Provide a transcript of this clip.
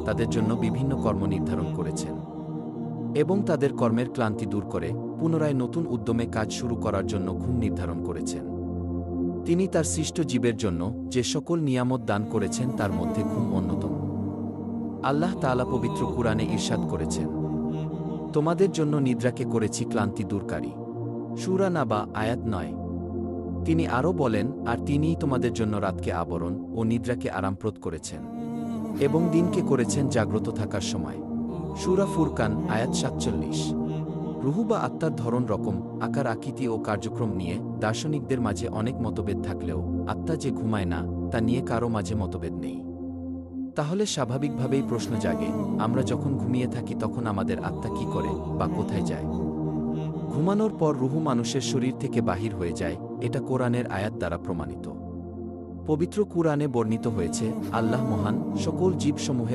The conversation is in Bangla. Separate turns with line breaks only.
তাদের জন্য বিভিন্ন কর্ম নির্ধারণ করেছেন এবং তাদের কর্মের ক্লান্তি দূর করে পুনরায় নতুন উদ্যমে কাজ শুরু করার জন্য ঘুম নির্ধারণ করেছেন। তিনি তার সৃষ্ট জীবের জন্য যে সকল নিয়ামত দান করেছেন তার মধ্যে ঘুম অন্যতম। আল্লাহ তাআলা পবিত্র কুরআনে ইরশাদ করেছেন, তোমাদের জন্য নিদ্রাকে করেছি ক্লান্তি দূরকারী। সূরা নাবা আয়াত ৯। তিনি আরও বলেন, আর তিনিই তোমাদের জন্য রাতকে আবরণ ও নিদ্রাকে আরামপ্রদ করেছেন এবং দিনকে করেছেন জাগ্রত থাকার সময়। সূরা ফুরকান আয়াত ৪৭। রুহু বা আত্মার ধরন, রকম, আকার, আকৃতি ও কার্যক্রম নিয়ে দার্শনিকদের মাঝে অনেক মতভেদ থাকলেও আত্মা যে ঘুমায় না তা নিয়ে কারও মাঝে মতভেদ নেই। তাহলে স্বাভাবিকভাবেই প্রশ্ন জাগে, আমরা যখন ঘুমিয়ে থাকি তখন আমাদের আত্মা কি করে বা কোথায় যায়? ঘুমানোর পর রুহু মানুষের শরীর থেকে বাহির হয়ে যায়, এটা কোরআনের আয়াত দ্বারা প্রমাণিত। পবিত্র কুরআনে বর্ণিত হয়েছে, আল্লাহ মহান, সকল জীবসমূহের